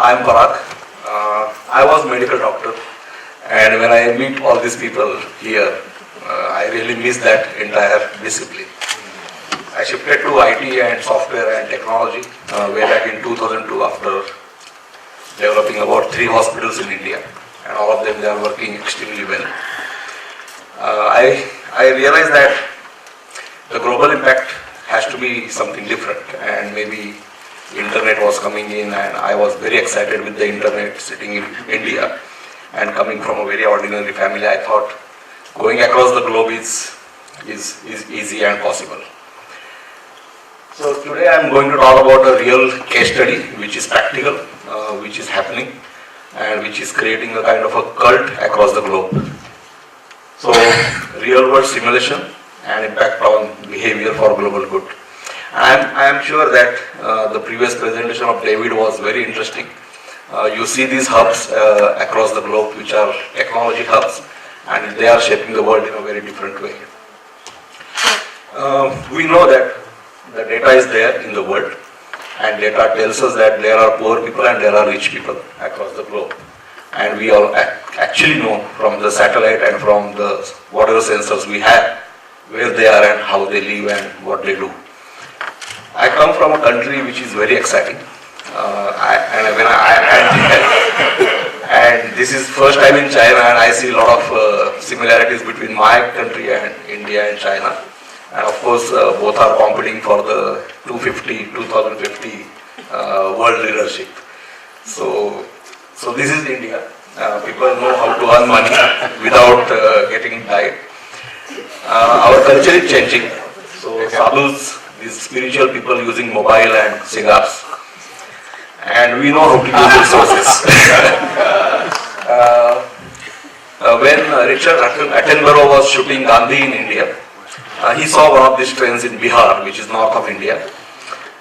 I'm Parag. I was medical doctor, and when I meet all these people here, I really miss that entire discipline. I shifted to IT and software and technology way back in 2002 after developing about 3 hospitals in India, and all of them they are working extremely well. I realized that the global impact has to be something different, and maybe internet was coming in, and I was very excited with the internet sitting in India, and coming from a very ordinary family, I thought going across the globe is easy and possible. So today I am going to talk about a real case study which is practical, which is happening, and which is creating a kind of a cult across the globe. So real world simulation and impact on behavior for global good. I am sure that the previous presentation of David was very interesting. You see these hubs across the globe, which are technology hubs, and they are shaping the world in a very different way. We know that the data is there in the world, and data tells us that there are poor people and there are rich people across the globe. And we all actually know from the satellite and from the whatever sensors we have where they are and how they live and what they do. I come from a country which is very exciting, and this is first time in China, and I see a lot of similarities between my country and India and China. And of course, both are competing for the 2050 world leadership. So this is India. People know how to earn money without getting tired. Our culture is changing. So sadhus, these spiritual people using mobile and cigars, and we know how to use resources. When Richard Attenborough was shooting Gandhi in India, he saw one of these trains in Bihar, which is north of India,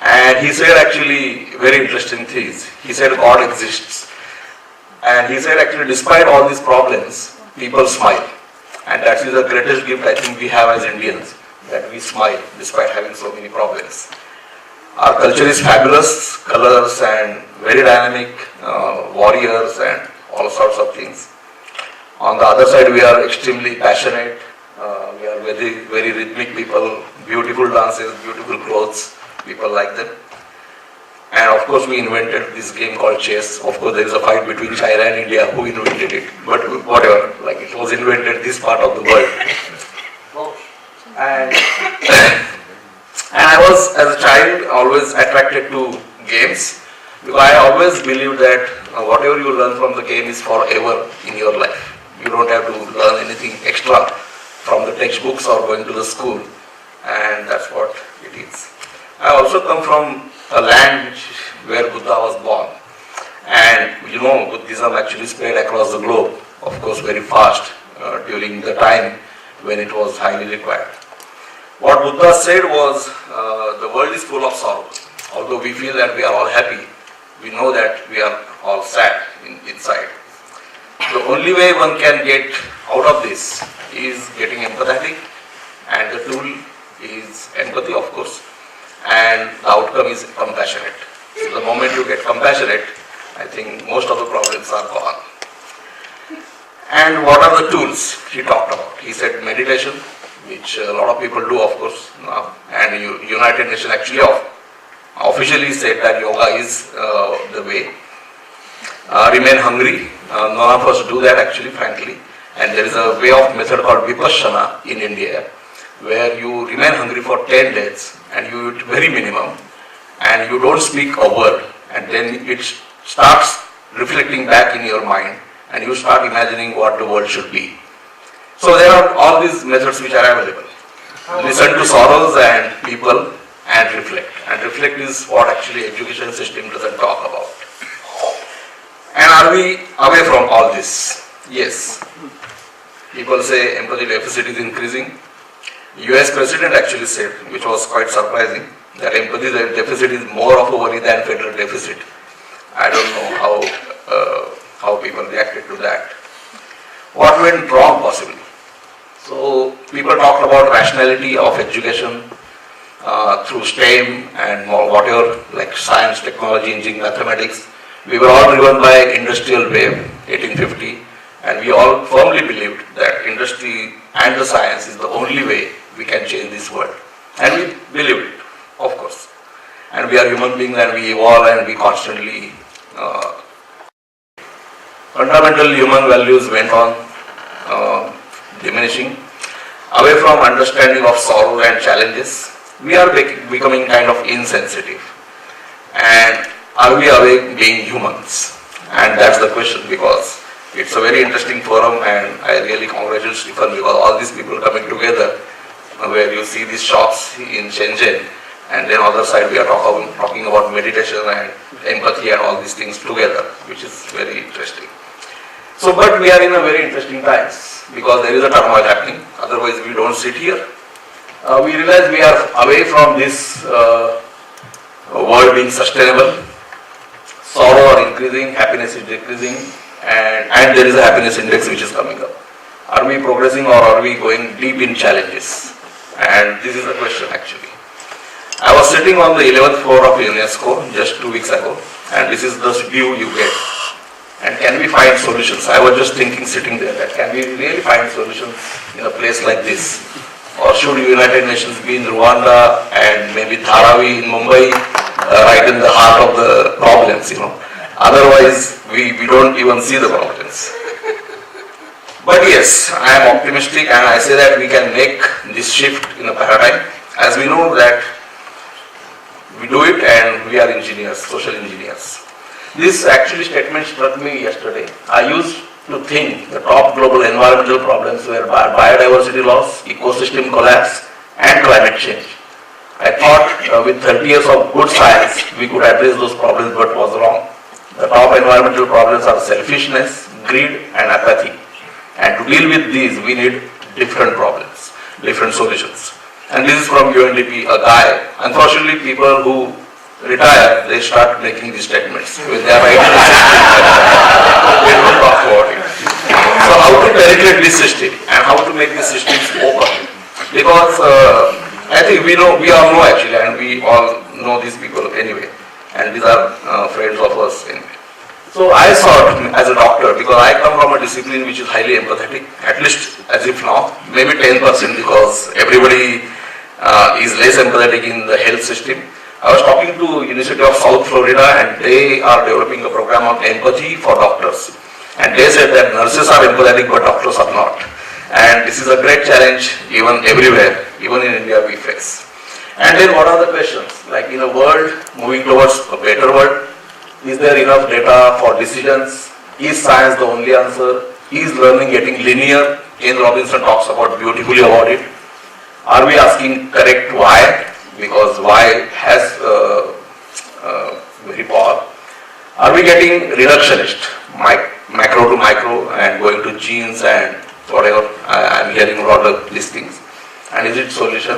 and he said actually very interesting things. He said God exists, and he said actually despite all these problems, people smile, and that is the greatest gift I think we have as Indians, that we smile despite having so many problems. Our culture is fabulous, colors and very dynamic, warriors and all sorts of things. On the other side, we are extremely passionate. We are very, very rhythmic people, beautiful dances, beautiful clothes, people like them. And of course, we invented this game called chess. Of course, there is a fight between China and India who invented it, but whatever, like it was invented this part of the world. And I was, as a child, always attracted to games, because I always believed that whatever you learn from the game is forever in your life. You don't have to learn anything extra from the textbooks or going to the school, and that's what it is. I also come from a land where Buddha was born, and you know Buddhism actually spread across the globe, of course very fast during the time when it was highly required. What Buddha said was, the world is full of sorrow. Although we feel that we are all happy, we know that we are all sad inside. The only way one can get out of this is getting empathetic, and the tool is empathy, of course, and the outcome is compassionate. So the moment you get compassionate, I think most of the problems are gone. And what are the tools he talked about? He said meditation, which a lot of people do, of course, now, and United Nations actually officially said that yoga is the way. Remain hungry. None of us do that actually, frankly. And there is a way of method called Vipassana in India, where you remain hungry for 10 days and you eat very minimum, and you don't speak a word, and then it starts reflecting back in your mind, and you start imagining what the world should be. So there are all these methods which are available. Listen to sorrows and people and reflect. And reflect is what actually education system doesn't talk about. And are we away from all this? Yes. People say empathy deficit is increasing. US President actually said, which was quite surprising, that empathy deficit is more of a worry than federal deficit. I don't know how people reacted to that. What went wrong possibly? So people talked about rationality of education through STEM and whatever, like science, technology, engineering, mathematics. We were all driven by industrial wave, 1850, and we all firmly believed that industry and the science is the only way we can change this world. And we believed it, of course. And we are human beings and we evolve and we constantly fundamental human values went on diminishing. Away from understanding of sorrow and challenges, we are becoming kind of insensitive. And are we awake being humans? And that's the question, because it's a very interesting forum and I really congratulate Stephen, because all these people coming together, where you see these shops in Shenzhen, and then on the other side we are talking about meditation and empathy and all these things together, which is very interesting. So, but we are in a very interesting times, because there is a turmoil happening, otherwise we don't sit here. We realize we are away from this world being sustainable. Sorrow are increasing, happiness is decreasing, and there is a happiness index which is coming up. Are we progressing or are we going deep in challenges? And this is the question actually. I was sitting on the 11th floor of UNESCO just 2 weeks ago, and this is the view you get. And can we find solutions? I was just thinking, sitting there, that can we really find solutions in a place like this? Or should United Nations be in Rwanda and maybe Dharavi in Mumbai, right in the heart of the problems, Otherwise, we don't even see the problems. But yes, I am optimistic and I say that we can make this shift in a paradigm, as we know that we do it and we are engineers, social engineers. This actually statement struck me yesterday. I used to think the top global environmental problems were biodiversity loss, ecosystem collapse and climate change. I thought with 30 years of good science we could address those problems, but was wrong. The top environmental problems are selfishness, greed and apathy. And to deal with these we need different problems, different solutions. And this is from UNDP, a guy. Unfortunately, people who retire, they start making these statements. When they are writing the statement, they don't talk about it. So how to penetrate this system and how to make the systems open? Because I think we all know actually, and we all know these people anyway. And these are friends of us anyway. So I thought, as a doctor, because I come from a discipline which is highly empathetic, at least as if now, maybe 10% because everybody is less empathetic in the health system. I was talking to University of South Florida and they are developing a program of empathy for doctors. And they said that nurses are empathetic but doctors are not. And this is a great challenge even everywhere, even in India we face. And then what are the questions? Like in a world moving towards a better world, is there enough data for decisions? Is science the only answer? Is learning getting linear? Jane Robinson talks about beautifully about it. Are we asking correct why? Because why has very power. Are we getting reductionist, macro to micro and going to genes and whatever? I am hearing a lot of these things. And is it solution?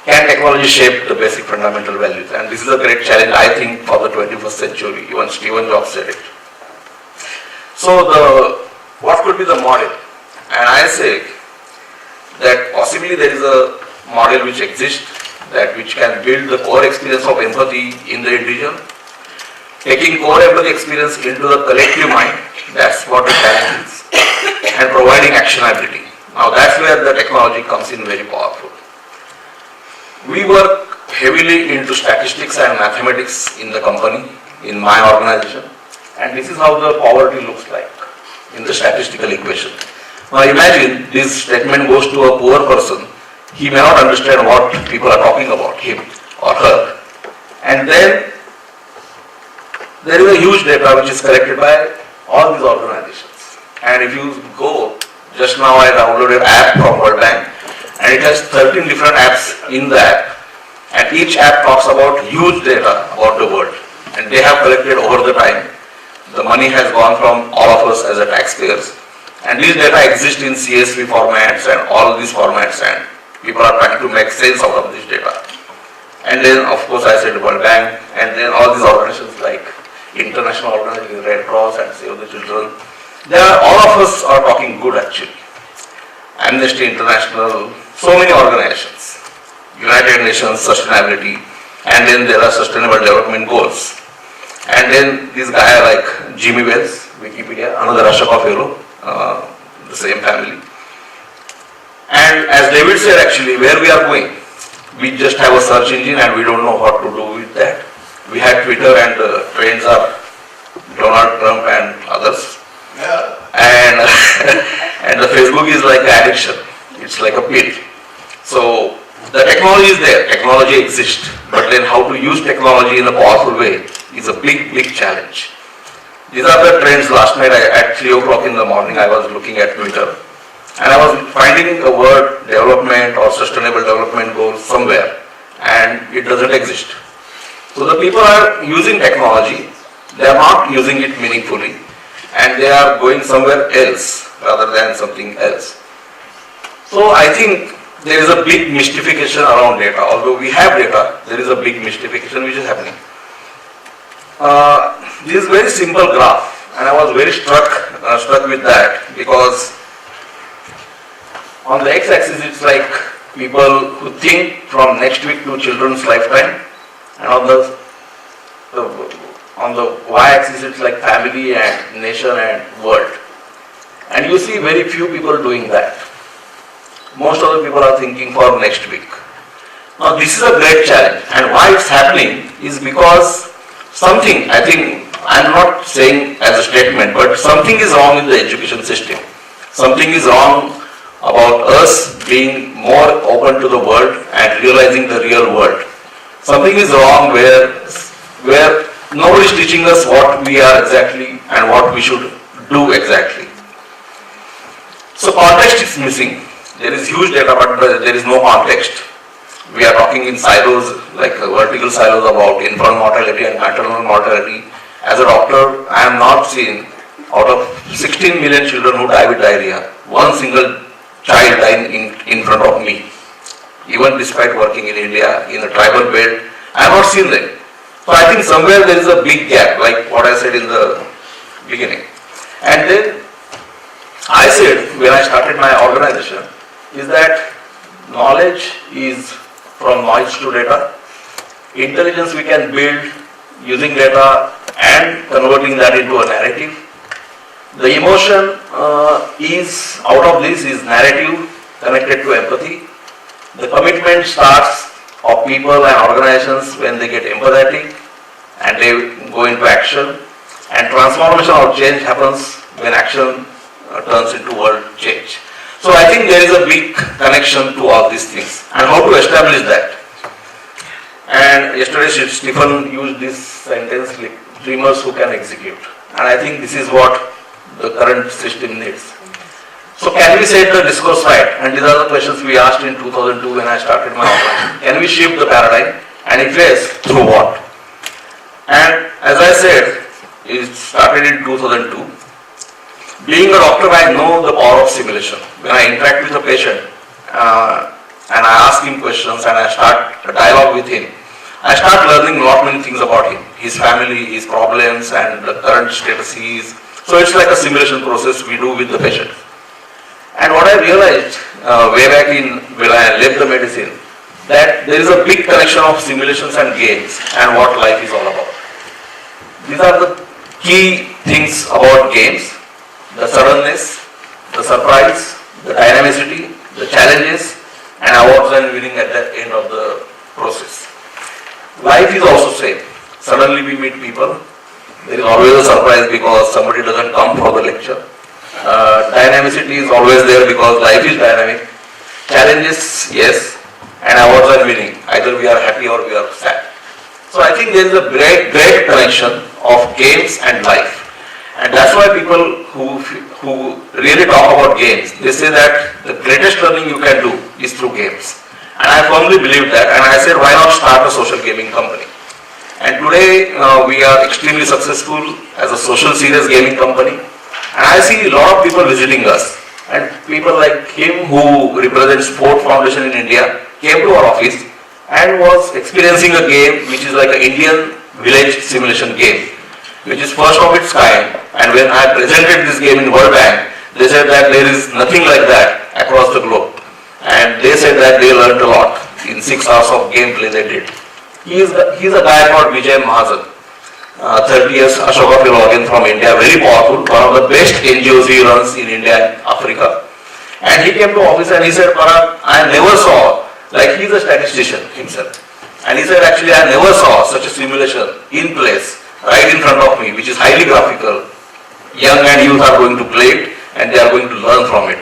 Can technology shape the basic fundamental values? And this is a great challenge, I think, for the 21st century. Even Stephen Jobs said it. So what could be the model? And I say that possibly there is a model which exists, which can build the core experience of empathy in the individual. Taking core empathy experience into the collective mind, that's what the challenge is. And providing actionability. Now that's where the technology comes in very powerful. We work heavily into statistics and mathematics in the company, in my organization. And this is how the poverty looks like in the statistical equation. Now imagine this statement goes to a poor person. He may not understand what people are talking about, him or her. And then there is a huge data which is collected by all these organizations. And if you go, just now I downloaded an app from World Bank and it has 13 different apps in the app. And each app talks about huge data about the world. And they have collected over the time. The money has gone from all of us as a taxpayers. And these data exist in CSV formats and all these formats, and people are trying to make sense out of this data. And then of course I said World Bank, and then all these organizations like international organizations, Red Cross and Save the Children. All of us are talking good actually. Amnesty International, so many organizations. United Nations Sustainability, and then there are Sustainable Development Goals. And then this guy like Jimmy Wells, Wikipedia, another Ashokov fellow, the same family. And as David said, actually, where we are going, we just have a search engine and we don't know what to do with that. We had Twitter and the trends are Donald Trump and others. Yeah. And, and the Facebook is like an addiction. It's like a pill. So the technology is there, technology exists, but then how to use technology in a powerful way is a big, big challenge. These are the trends. Last night at 3 o'clock in the morning I was looking at Twitter and I was finding a word development or sustainable development goals somewhere and it doesn't exist. So the people are using technology, they are not using it meaningfully and they are going somewhere else rather than something else. So I think there is a big mystification around data. Although we have data, there is a big mystification which is happening. This is very simple graph and I was very struck with that because on the x-axis it's like people who think from next week to children's lifetime and on the y-axis it's like family and nation and world. And you see very few people doing that. Most of the people are thinking for next week. Now this is a great challenge and why it's happening is because something, I think, I'm not saying as a statement, but something is wrong in the education system. Something is wrong about us being more open to the world and realizing the real world. Something is wrong where nobody is teaching us what we are exactly and what we should do exactly. So context is missing. There is huge data, but there is no context. We are talking in silos, like vertical silos about infant mortality and maternal mortality. As a doctor, I am not seeing out of 16 million children who die with diarrhea, one single child dying in front of me. Even despite working in India, in a tribal belt, I have not seen them. So I think somewhere there is a big gap, like what I said in the beginning. And then I said, when I started my organization, is that knowledge is from noise to data. Intelligence we can build using data and converting that into a narrative. The emotion is, out of this is narrative connected to empathy. The commitment starts of people and organizations when they get empathetic and they go into action. And transformation or change happens when action turns into world change. So I think there is a big connection to all these things and how to establish that. And yesterday Stephen used this sentence, like, dreamers who can execute. And I think this is what the current system needs. So can we set the discourse right? And these are the questions we asked in 2002 when I started my organization. Can we shift the paradigm? And if yes, through what? And as I said, it started in 2002. Being a doctor, I know the power of simulation. When I interact with a patient and I ask him questions and I start a dialogue with him, I start learning lot many things about him, his family, his problems and the current status he is. So it's like a simulation process we do with the patient. And what I realized way back when I left the medicine, that there is a big connection of simulations and games and what life is all about. These are the key things about games. The suddenness, the surprise, the dynamicity, the challenges, and awards and winning at the end of the process. Life is also same. Suddenly we meet people. There is always a surprise because somebody doesn't come for the lecture. Dynamicity is always there because life is dynamic. Challenges, yes, and awards and winning. Either we are happy or we are sad. So I think there is a great connection of games and life. And that's why people who really talk about games, they say that the greatest learning you can do is through games. And I firmly believe that, and I said, why not start a social gaming company? And today we are extremely successful as a social serious gaming company. And I see a lot of people visiting us. And people like him who represents Sport Foundation in India came to our office and was experiencing a game which is like an Indian village simulation game, which is first of its kind. And when I presented this game in World Bank, they said that there is nothing like that across the globe. And they said that they learned a lot in 6 hours of gameplay they did. He is a guy called Vijay Mahajan. 30 years, Ashoka Philologian from India, very powerful, one of the best NGOs he runs in India and Africa. And he came to office and he said, Parag, I never saw, like he's a statistician himself. And he said, actually, I never saw such a simulation in place, right in front of me, which is highly graphical. Young and youth are going to play it and they are going to learn from it.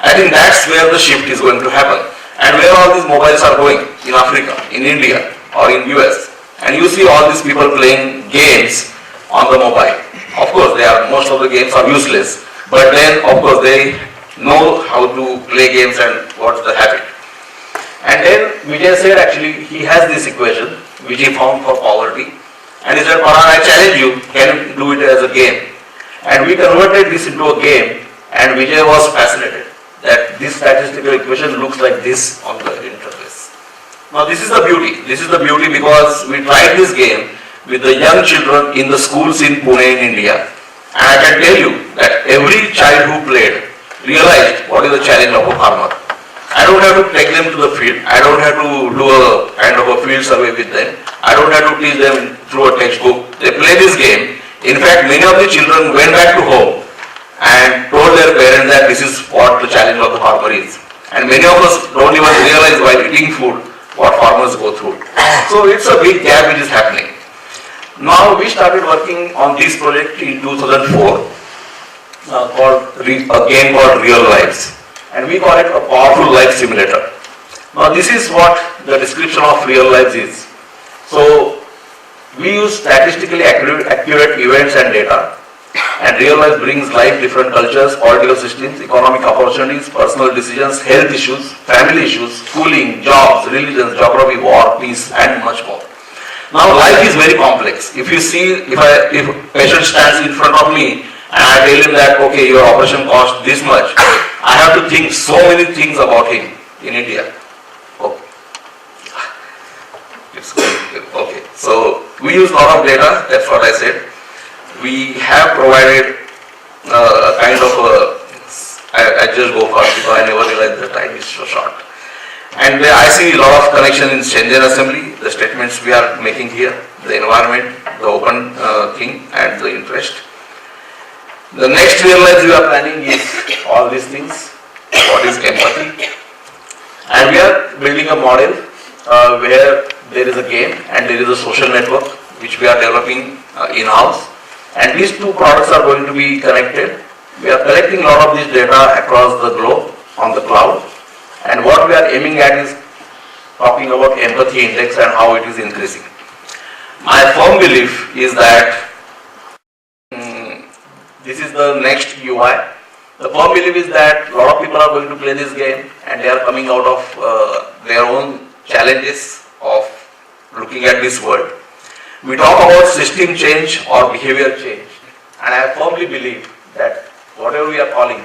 I think that's where the shift is going to happen. And where all these mobiles are going, in Africa, in India, or in US. And you see all these people playing games on the mobile. Of course, most of the games are useless. But then, of course, they know how to play games and what's the habit. And then Vijay said actually he has this equation which he found for poverty. And he said, Parag, I challenge you, can you do it as a game? And we converted this into a game and Vijay was fascinated that this statistical equation looks like this on the interface. Now this is the beauty. This is the beauty because we tried this game with the young children in the schools in Pune in India. And I can tell you that every child who played realized what is the challenge of a farmer. I don't have to take them to the field. I don't have to do a kind of a field survey with them. I don't have to teach them through a textbook. They play this game. In fact, many of the children went back to home and told their parents that this is what the challenge of the farmer is. And many of us don't even realize while eating food what farmers go through. So it's a big gap which is happening. Now we started working on this project in 2004 called a game called Real Lives. And we call it a powerful life simulator. Now this is what the description of Real Lives is. So we use statistically accurate events and data, and Real Life brings life different cultures, political systems, economic opportunities, personal decisions, health issues, family issues, schooling, jobs, religions, geography, war, peace, and much more. Now life is very complex. If you see, if a patient stands in front of me and I tell him that, okay, your operation cost this much, I have to think so many things about him in India. Okay. Okay. So we use a lot of data, that's what I said. We have provided a kind of I just go fast because I never realized the time is so short. And I see a lot of connection in Shenzhen Assembly, the statements we are making here, the environment, the open thing and the interest. The next Real Lives we are planning is all these things. What is empathy? And we are building a model where there is a game and there is a social network which we are developing in-house. And these two products are going to be connected. We are collecting a lot of this data across the globe on the cloud. And what we are aiming at is talking about empathy index and how it is increasing. My firm belief is that this is the next UI. The firm belief is that a lot of people are going to play this game and they are coming out of their own challenges of looking at this world. We talk about system change or behavior change, and I firmly believe that whatever we are calling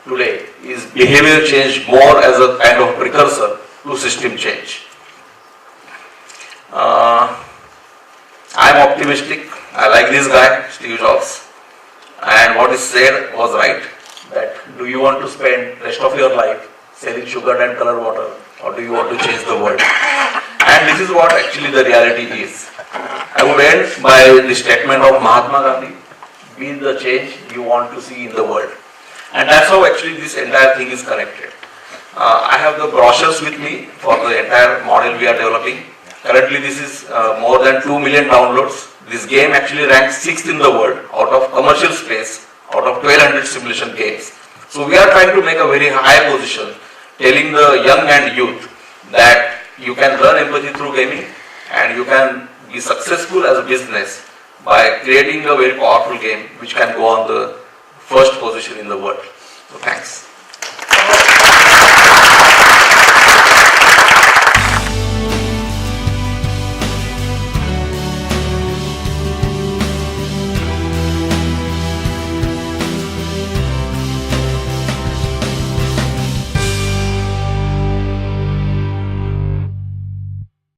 today is behavior change more as a kind of precursor to system change. I'm optimistic. I like this guy, Steve Jobs. And what he said was right, that do you want to spend rest of your life selling sugar and colored water, or do you want to change the world? And this is what actually the reality is. I would end by the statement of Mahatma Gandhi, be the change you want to see in the world. And that's how actually this entire thing is connected. I have the brochures with me for the entire model we are developing. Currently this is more than 2 million downloads. This game actually ranks 6th in the world out of commercial space, out of 1200 simulation games. So we are trying to make a very high position, telling the young and youth that you can learn empathy through gaming and you can be successful as a business by creating a very powerful game which can go on the first position in the world. So thanks.